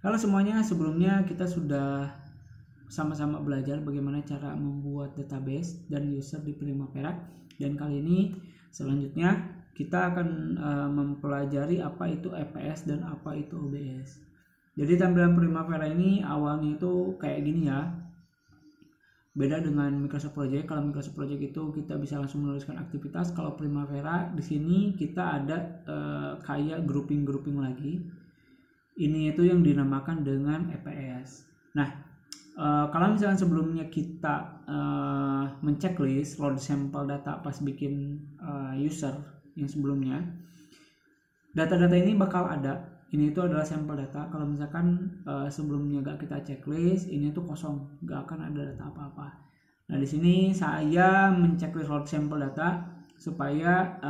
Halo semuanya, sebelumnya kita sudah sama-sama belajar bagaimana cara membuat database dan user di Primavera, dan kali ini selanjutnya kita akan mempelajari apa itu EPS dan apa itu OBS. Jadi tampilan Primavera ini awalnya itu kayak gini ya. Beda dengan Microsoft Project. Kalau Microsoft Project itu kita bisa langsung menuliskan aktivitas. Kalau Primavera di sini kita ada kayak grouping lagi. Ini itu yang dinamakan dengan EPS. Nah, kalau misalnya sebelumnya kita menceklis load sampel data pas bikin user yang sebelumnya, data-data ini bakal ada. Ini itu adalah sampel data. Kalau misalkan sebelumnya gak kita checklist, ini tuh kosong, gak akan ada data apa-apa. Nah, di sini saya menceklis load sampel data supaya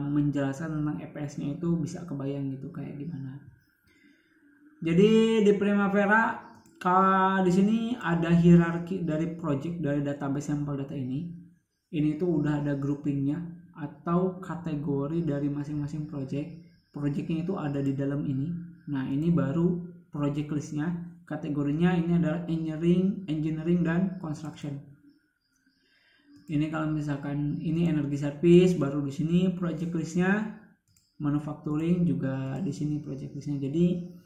menjelaskan tentang EPS-nya itu bisa kebayang gitu kayak gimana. Jadi di Primavera di sini ada hierarki dari project, dari database sampel data ini. Ini tuh udah ada groupingnya atau kategori dari masing-masing project. Projectnya itu ada di dalam ini. Nah, ini baru project listnya. Kategorinya ini adalah engineering dan construction. Ini kalau misalkan ini energi service, baru di sini project listnya. Manufacturing juga di sini project listnya. Jadi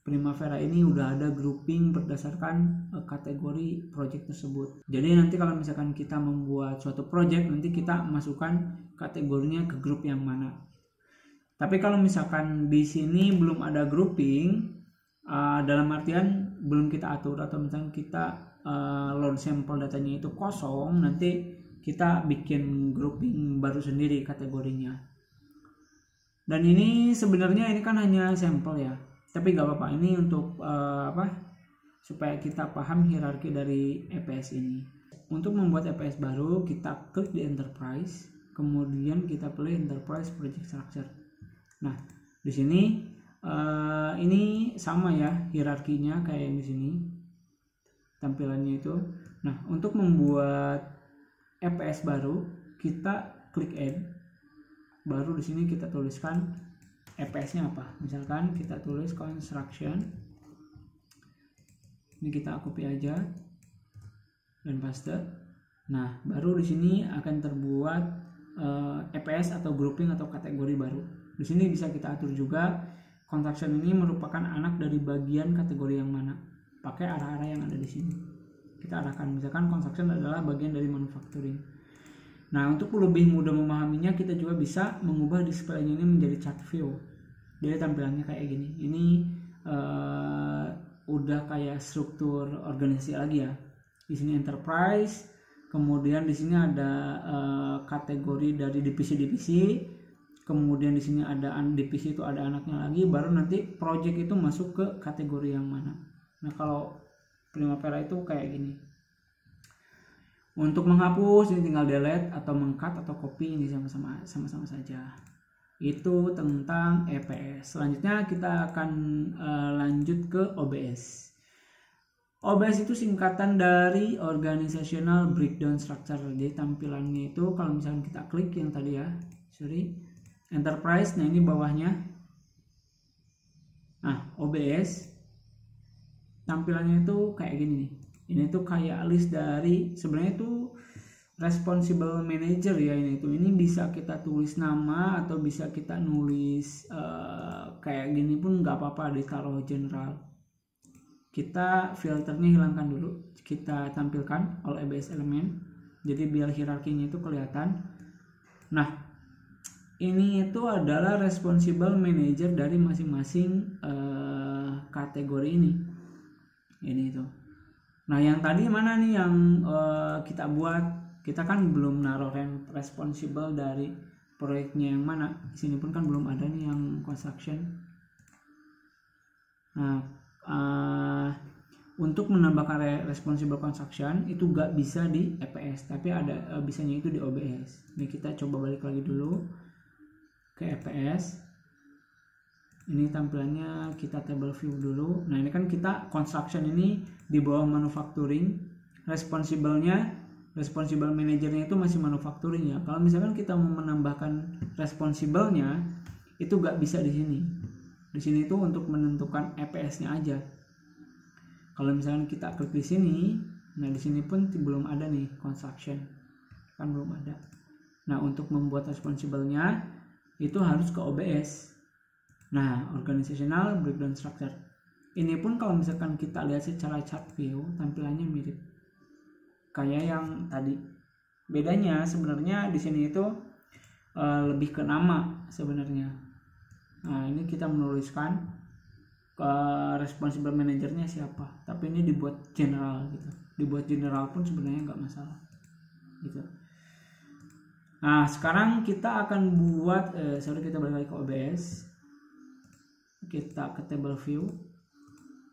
Primavera ini udah ada grouping berdasarkan kategori project tersebut. Jadi nanti kalau misalkan kita membuat suatu project, nanti kita masukkan kategorinya ke grup yang mana. Tapi kalau misalkan di sini belum ada grouping, dalam artian belum kita atur, atau misalkan kita load sampel datanya itu kosong, nanti kita bikin grouping baru sendiri kategorinya. Dan ini sebenarnya ini kan hanya sampel ya, tapi gak apa-apa, ini untuk supaya kita paham hierarki dari EPS ini. Untuk membuat EPS baru, kita klik di Enterprise, kemudian kita pilih Enterprise Project Structure. Nah, di sini ini sama ya hierarkinya kayak yang di sini tampilannya itu. Nah, untuk membuat EPS baru, kita klik Add. Baru di sini kita tuliskan EPS-nya apa. Misalkan kita tulis construction. Ini kita copy aja dan paste. Nah, baru di sini akan terbuat EPS atau grouping atau kategori baru. Di sini bisa kita atur juga construction ini merupakan anak dari bagian kategori yang mana. Pakai arah-arah yang ada di sini. Kita arahkan, misalkan construction adalah bagian dari manufacturing. Nah, untuk lebih mudah memahaminya, kita juga bisa mengubah display-nya ini menjadi chart view. Jadi tampilannya kayak gini. Ini udah kayak struktur organisasi lagi ya. Di sini enterprise, kemudian di sini ada kategori dari divisi-divisi. Kemudian di sini ada divisi itu ada anaknya lagi, baru nanti project itu masuk ke kategori yang mana. Nah, kalau Primavera itu kayak gini. Untuk menghapus ini tinggal delete atau meng-cut atau copy, ini sama-sama saja. Itu tentang EPS. Selanjutnya kita akan lanjut ke OBS. OBS itu singkatan dari Organizational Breakdown Structure. Jadi tampilannya itu kalau misalnya kita klik yang tadi ya, Enterprise, nah ini bawahnya. Nah, OBS tampilannya itu kayak gini nih. Ini tuh kayak list dari, sebenarnya itu responsible manager ya ini tuh. Ini bisa kita tulis nama atau bisa kita nulis kayak gini pun nggak apa-apa, ditaruh general. Kita filternya hilangkan dulu. Kita tampilkan all EBS element. Jadi biar hierarkinya itu kelihatan. Nah, ini itu adalah responsible manager dari masing-masing kategori ini. Ini itu. Nah, yang tadi mana nih yang kita buat? Kita kan belum naruh responsible dari proyeknya yang mana. Di sini pun kan belum ada nih yang construction. Nah, untuk menambahkan responsible construction itu gak bisa di EPS, tapi ada bisanya itu di OBS. Ini kita coba balik lagi dulu ke EPS. Ini tampilannya kita table view dulu. Nah, ini kan kita construction ini di bawah manufacturing. Responsible manajernya itu masih manufacturing ya. Kalau misalkan kita mau menambahkan responsible-nya, itu gak bisa di sini. Di sini itu untuk menentukan EPS-nya aja. Kalau misalkan kita klik di sini, nah di sini pun belum ada nih construction, kan belum ada. Nah untuk membuat responsible-nya itu harus ke OBS. Nah organizational breakdown structure ini pun kalau misalkan kita lihat secara chart view tampilannya mirip kayak yang tadi. Bedanya sebenarnya di sini itu lebih ke nama sebenarnya. Nah ini kita menuliskan ke responsible manajernya siapa, tapi ini dibuat general gitu. Dibuat general pun sebenarnya nggak masalah gitu. Nah sekarang kita akan buat kita balik lagi ke OBS, kita ke table view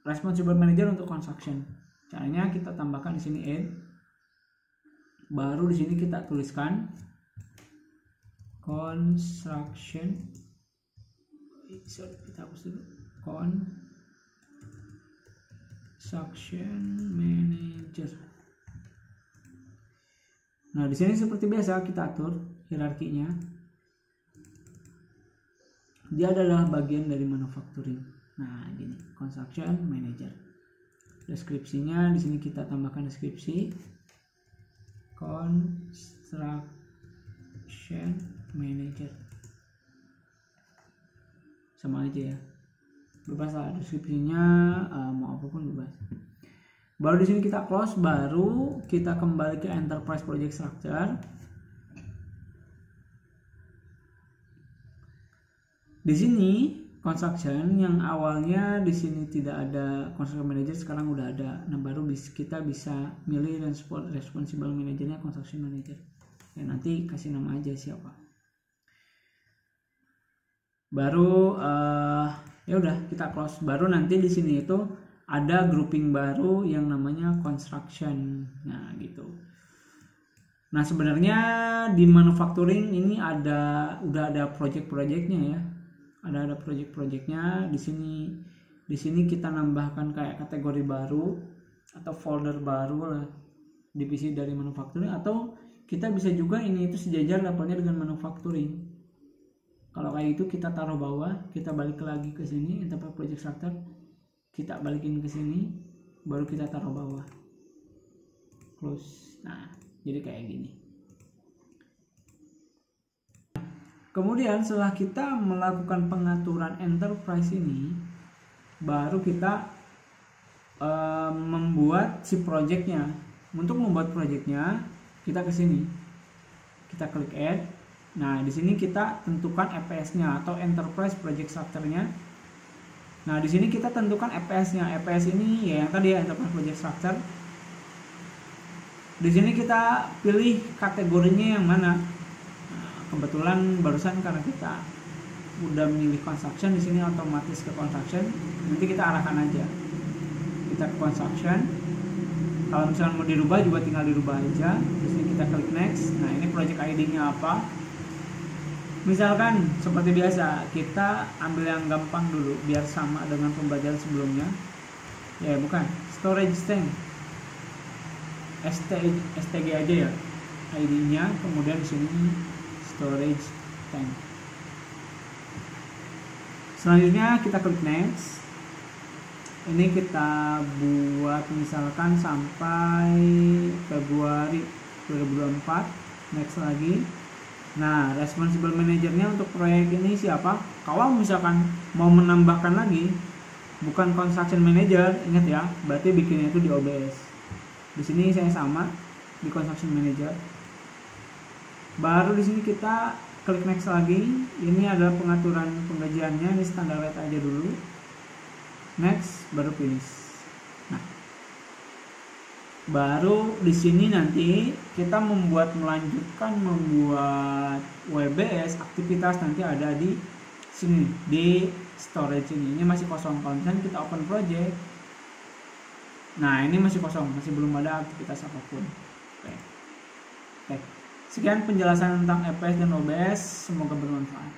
responsible manager untuk construction. Caranya kita tambahkan di sini add, baru di sini kita tuliskan construction, kita hapus dulu, construction manager. Nah di sini seperti biasa kita atur hierarkinya. Dia adalah bagian dari manufacturing. Nah gini, construction manager. Deskripsinya di sini kita tambahkan deskripsi construction manager. Sama aja ya. Bebas lah deskripsinya, mau apapun bebas. Baru di sini kita close, baru kita kembali ke enterprise project structure. Di sini construction yang awalnya di sini tidak ada construction manager, sekarang udah ada. Nah baru kita bisa milih responsible manajernya construction manager. Ya nanti kasih nama aja siapa. Baru ya udah kita close. Baru nanti di sini itu ada grouping baru yang namanya construction. Nah gitu. Nah sebenarnya di manufacturing ini udah ada project-projectnya ya. Ada project-projectnya di sini kita nambahkan kayak kategori baru atau folder baru lah, divisi dari manufacturing, atau kita bisa juga ini itu sejajar levelnya dengan manufacturing. Kalau kayak itu kita taruh bawah, kita balik lagi ke sini enterprise project structure, kita balikin ke sini, baru kita taruh bawah, close. Nah jadi kayak gini. Kemudian setelah kita melakukan pengaturan enterprise ini, baru kita membuat si projectnya. Untuk membuat projectnya, kita ke sini, kita klik add. Nah di sini kita tentukan EPS-nya atau enterprise project structure-nya. Nah di sini kita tentukan EPS-nya. EPS ini ya yang tadi ya, enterprise project structure. Di sini kita pilih kategorinya yang mana. Kebetulan barusan karena kita udah milih construction, di sini otomatis ke construction. Nanti kita arahkan aja, kita ke construction. Kalau misalnya mau dirubah juga tinggal dirubah aja. Terus ini kita klik next. Nah ini project ID-nya apa? Misalkan seperti biasa kita ambil yang gampang dulu biar sama dengan pembelajaran sebelumnya. Ya bukan, storage tank, STG aja ya ID-nya. Kemudian di sini storage tank. Selanjutnya kita klik next. Ini kita buat misalkan sampai Februari 2024. Next lagi. Nah responsible manajernya untuk proyek ini siapa? Kalau misalkan mau menambahkan lagi, bukan construction manager, ingat ya, berarti bikinnya itu di OBS. Di sini saya sama di construction manager. Baru di sini kita klik next lagi. Ini adalah pengaturan penggajiannya, ini standar rate aja dulu. Next, baru finish. Nah, baru di sini nanti kita melanjutkan membuat WBS aktivitas nanti ada di sini di storage ini. Ini masih kosong. Kalau misalnya kita open project, nah ini masih kosong, masih belum ada aktivitas apapun. Oke. Sekian penjelasan tentang EPS dan OBS, semoga bermanfaat.